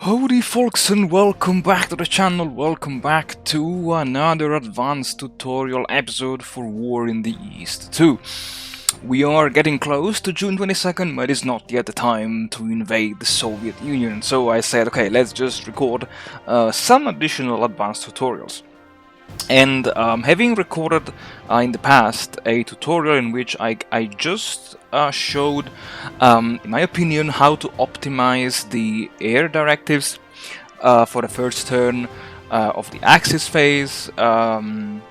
Howdy folks, and welcome back to the channel, welcome back to another advanced tutorial episode for War in the East 2. We are getting close to June 22nd, but it's not yet the time to invade the Soviet Union, so I said, okay, let's just record some additional advanced tutorials. And having recorded in the past a tutorial in which I just showed, in my opinion, how to optimize the air directives for the first turn of the Axis phase of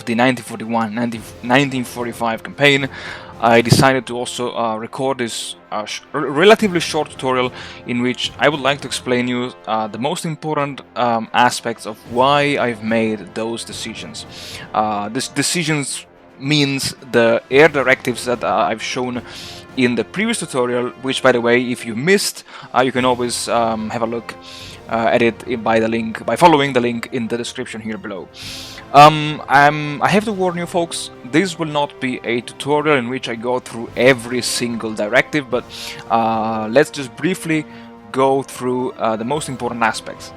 the 1945 campaign, I decided to also record this relatively short tutorial in which I would like to explain you the most important aspects of why I've made those decisions. These decisions means the air directives that I've shown in the previous tutorial, which, by the way, if you missed, you can always have a look at it by following the link in the description here below. I have to warn you folks, this will not be a tutorial in which I go through every single directive, but let's just briefly go through the most important aspects.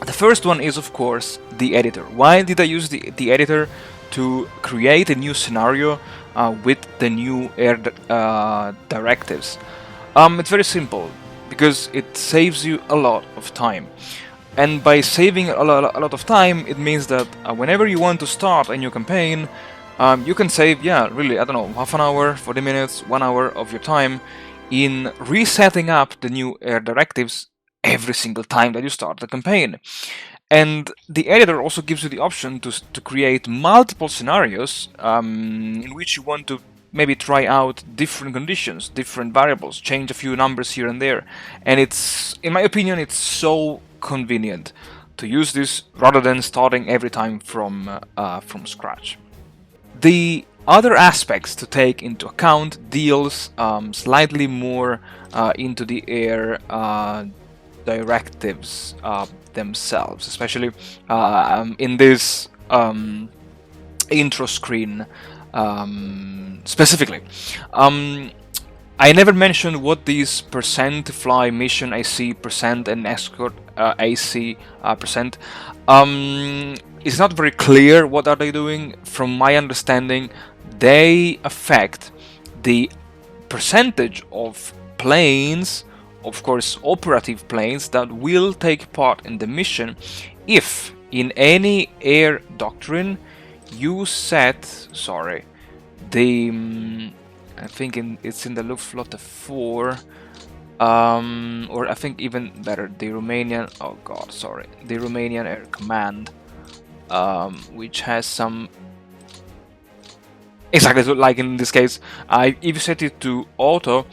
The first one is, of course, the editor. Why did I use the editor? To create a new scenario with the new air directives. It's very simple, because it saves you a lot of time. And by saving a lot of time, it means that whenever you want to start a new campaign, you can save, really, I don't know, half an hour, 40 minutes, 1 hour of your time in resetting up the new air directives every single time that you start the campaign. And the editor also gives you the option to create multiple scenarios in which you want to maybe try out different conditions, different variables, change a few numbers here and there. And it's, in my opinion, it's so convenient to use this rather than starting every time from scratch. The other aspects to take into account deals slightly more into the air directives themselves, especially in this intro screen specifically. I never mentioned what these percent fly mission AC percent and escort AC percent. It's not very clear what are they doing. From my understanding, they affect the percentage of planes, of course operative planes, that will take part in the mission if in any air doctrine you set, the I think it's in the Luftwaffe 4, or I think even better, the Romanian, the Romanian Air Command, which has some, exactly like in this case, if you set it to auto,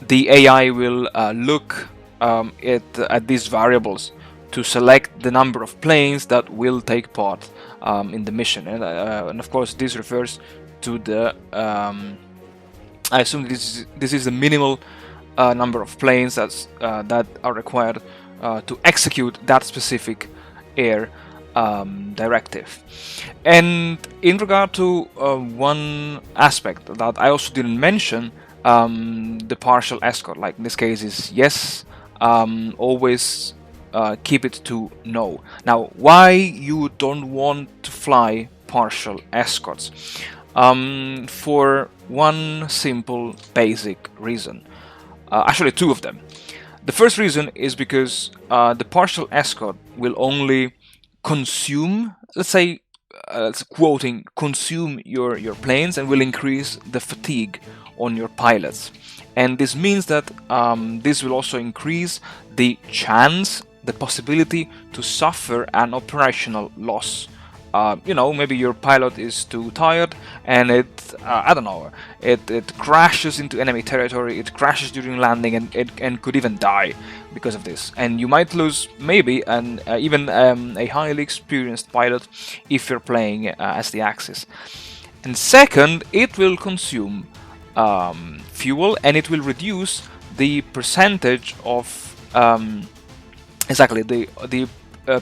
the AI will look at these variables to select the number of planes that will take part in the mission, and of course this refers to the I assume this is the minimal number of planes that are required to execute that specific air directive. And in regard to one aspect that I also didn't mention, the partial escort, like in this case is yes, always keep it to no. Now, why you don't want to fly partial escorts? For one simple basic reason, actually two of them. The first reason is because the partial escort will only consume, let's say, quoting, consume your planes, and will increase the fatigue on your pilots. And this means that this will also increase the chance, the possibility to suffer an operational loss. Maybe your pilot is too tired and I don't know, it crashes into enemy territory, it crashes during landing, and could even die because of this. And you might lose maybe even a highly experienced pilot if you're playing as the Axis. And second, it will consume fuel, and it will reduce the percentage of the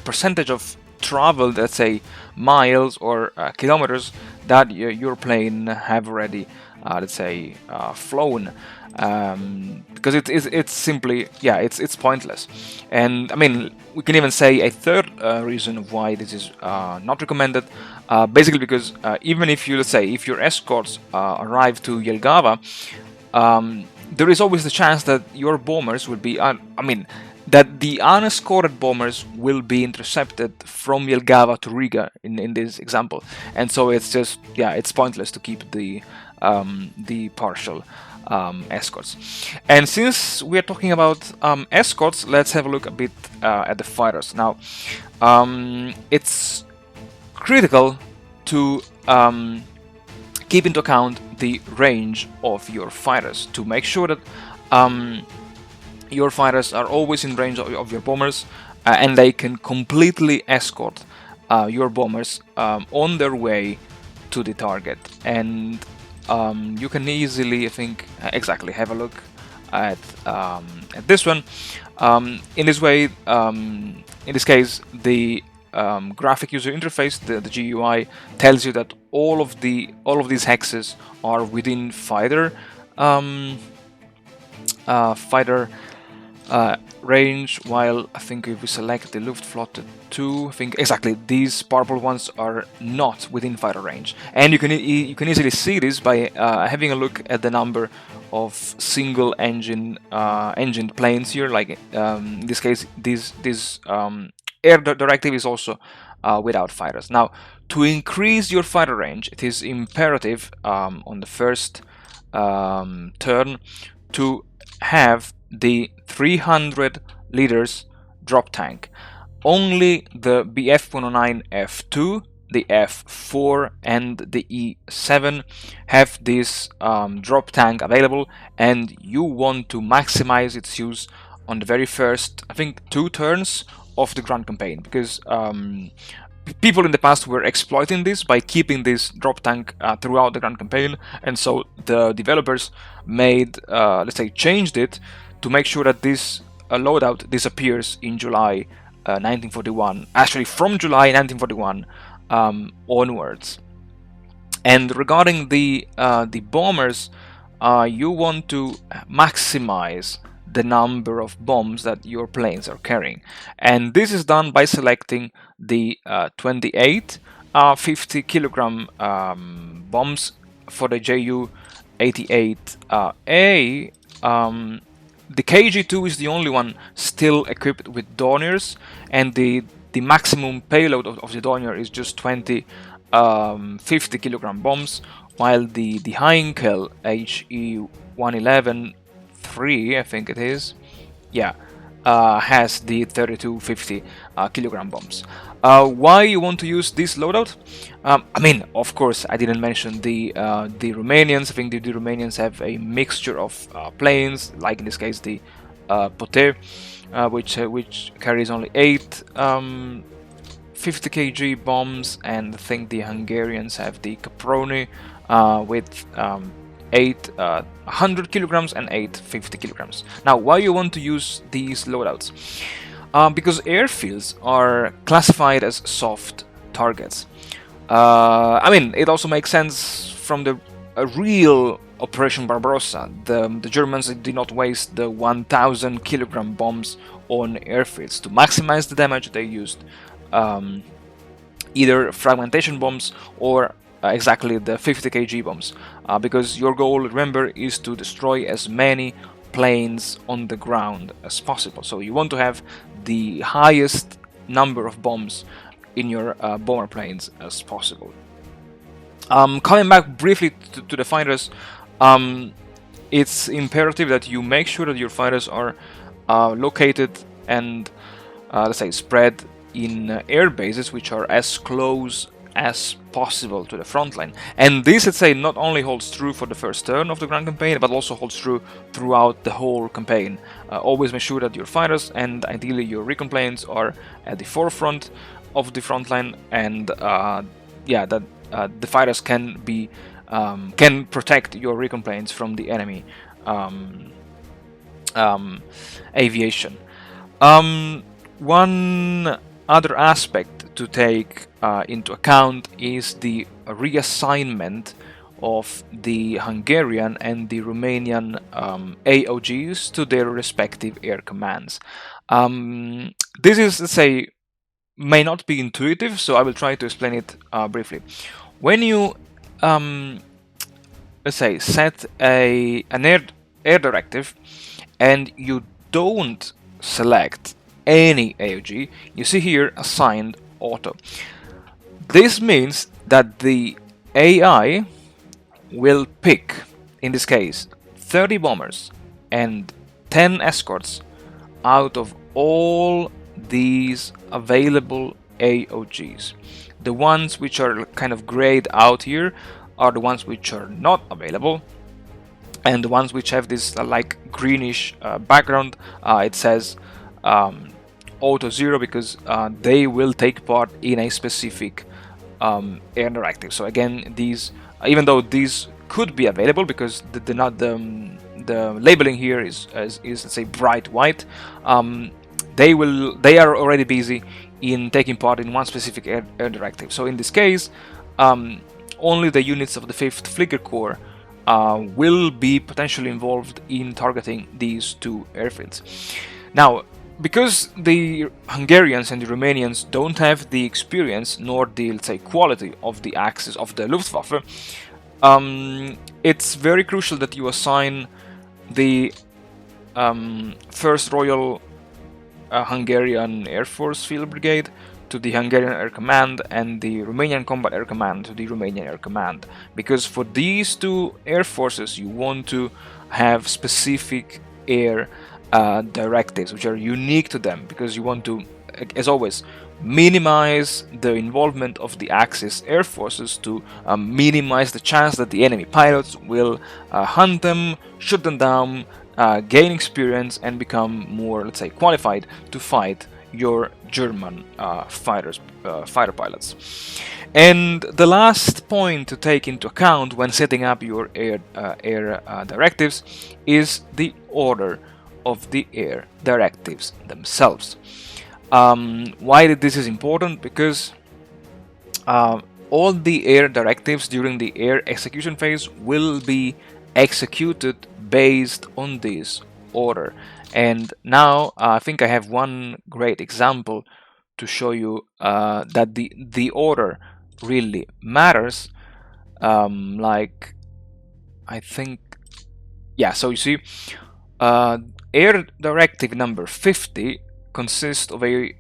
percentage of travel, let's say miles or kilometers, that your plane have already let's say flown. because it's simply, yeah, it's pointless. And I mean, we can even say a third reason of why this is not recommended, basically because even if you, let's say, if your escorts arrive to Jelgava, there is always the chance that your bombers will be, that the unescorted bombers will be intercepted from Jelgava to Riga in this example, and so it's just, yeah, it's pointless to keep the partial escorts. And since we're talking about escorts, let's have a look a bit at the fighters. Now, it's critical to keep into account the range of your fighters to make sure that your fighters are always in range of your bombers, and they can completely escort your bombers on their way to the target. And you can easily, I think, exactly have a look at this one. In this way, in this case, the graphic user interface, the GUI, tells you that all of these hexes are within fighter range, while I think if we select the Luftwaffe 2, I think exactly these purple ones are not within fighter range. And you can easily see this by having a look at the number of single engined planes here. Like in this case, this air directive is also without fighters. Now, to increase your fighter range, it is imperative on the first turn to have the 300 liters drop tank. Only the BF-109 F2, the F4 and the E7 have this drop tank available, and you want to maximize its use on the very first, I think, 2 turns of the Grand Campaign, because people in the past were exploiting this by keeping this drop tank throughout the Grand Campaign, and so the developers made, let's say, changed it to make sure that this loadout disappears in July 1941. Actually, from July 1941 onwards. And regarding the bombers, you want to maximize the number of bombs that your planes are carrying, and this is done by selecting the 28 50 kilogram bombs for the Ju-88A. The KG2 is the only one still equipped with Dorniers, and the maximum payload of the Dornier is just 20 50 kilogram bombs, while the Heinkel HE-111 3, I think it is, yeah, has the 3250 kilogram bombs. Why you want to use this loadout? I mean, of course, I didn't mention the Romanians. I think the Romanians have a mixture of planes, like in this case the Pote, which carries only 8 50 kg bombs, and I think the Hungarians have the Caproni with 100 kilograms and 8 50 kilograms. Now, why you want to use these loadouts? Because airfields are classified as soft targets. I mean, it also makes sense from the real Operation Barbarossa. The Germans did not waste the 1000 kilogram bombs on airfields. To maximize the damage, they used either fragmentation bombs or exactly the 50 kg bombs, because your goal, remember, is to destroy as many planes on the ground as possible. So you want to have the highest number of bombs in your bomber planes as possible. Coming back briefly to the fighters, it's imperative that you make sure that your fighters are located and let's say spread in air bases which are as close as possible to the front line. And this, let's say, not only holds true for the first turn of the Grand Campaign, but also holds true throughout the whole campaign. Always make sure that your fighters and ideally your recon planes are at the forefront of the front line, and yeah, that the fighters can protect your recon planes from the enemy aviation. One other aspect to take into account is the reassignment of the Hungarian and the Romanian AOGs to their respective air commands. This is, let's say, may not be intuitive, so I will try to explain it briefly. When you let's say set an air directive and you don't select any AOG, you see here assigned auto. This means that the AI will pick, in this case, 30 bombers and 10 escorts out of all these available AOGs. The ones which are kind of grayed out here are the ones which are not available, and the ones which have this like greenish background, it says auto 0 because they will take part in a specific air directive. So again, these, even though these could be available because the labeling here is let's say bright white, they are already busy in taking part in one specific air directive. So in this case, only the units of the 5th Flieger Corps will be potentially involved in targeting these two airfields. Now, because the Hungarians and the Romanians don't have the experience nor the, let's say, quality of the axis of the Luftwaffe, it's very crucial that you assign the 1st Royal Hungarian Air Force Field Brigade to the Hungarian Air Command and the Romanian Combat Air Command to the Romanian Air Command, because for these two air forces you want to have specific air directives which are unique to them, because you want to, as always, minimize the involvement of the Axis air forces to minimize the chance that the enemy pilots will hunt them, shoot them down, gain experience and become more, let's say, qualified to fight your German fighter pilots. And the last point to take into account when setting up your air directives is the order of the air directives themselves. Why this is important? Because all the air directives during the air execution phase will be executed based on this order. And now I think I have one great example to show you that the order really matters. Like, I think, yeah, so you see, air directive number 50 consists of a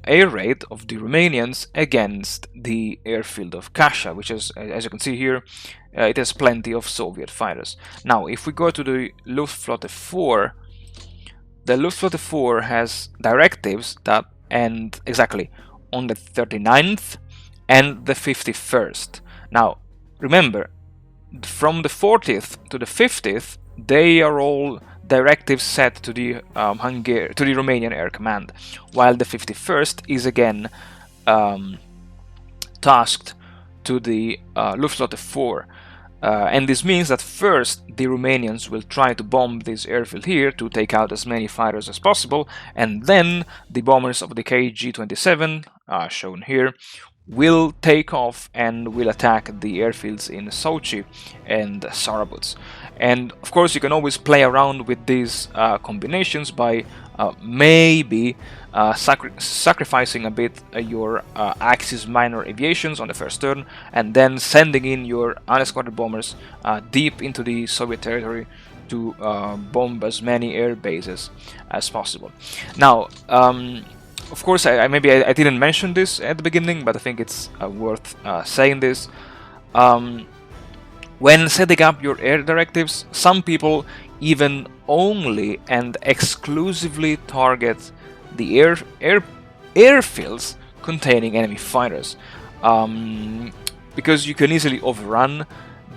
air raid of the Romanians against the airfield of Kasha, which is, as you can see here, it has plenty of Soviet fighters. Now, if we go to the Luftwaffe 4, the Luftwaffe 4 has directives that end exactly on the 39th and the 51st. Now, remember, from the 40th to the 50th, they are all directives set to the Romanian Air Command, while the 51st is again tasked to the Luftwaffe 4. And this means that first the Romanians will try to bomb this airfield here to take out as many fighters as possible, and then the bombers of the KG-27, shown here, will take off and will attack the airfields in Sochi and Sarabuts. And of course you can always play around with these combinations by maybe sacrificing a bit your Axis minor aviations on the first turn, and then sending in your unescorted bombers deep into the Soviet territory to bomb as many air bases as possible. Now, of course, I didn't mention this at the beginning, but I think it's worth saying this. When setting up your air directives, some people even only and exclusively target the airfields containing enemy fighters, because you can easily overrun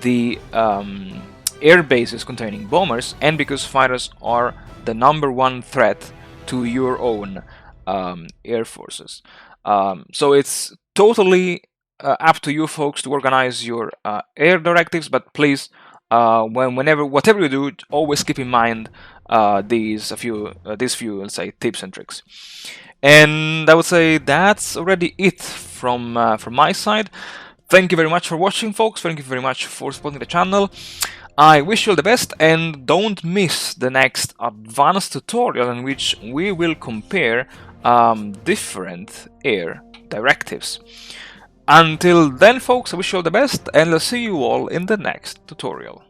the air bases containing bombers, and because fighters are the #1 threat to your own air forces. So it's totally up to you folks to organize your air directives, but please, whatever you do, always keep in mind these few, let's say, tips and tricks. And I would say that's already it from my side. Thank you very much for watching, folks. Thank you very much for supporting the channel. I wish you all the best, and don't miss the next advanced tutorial in which we will compare different air directives. Until then, folks, I wish you all the best, and I'll see you all in the next tutorial.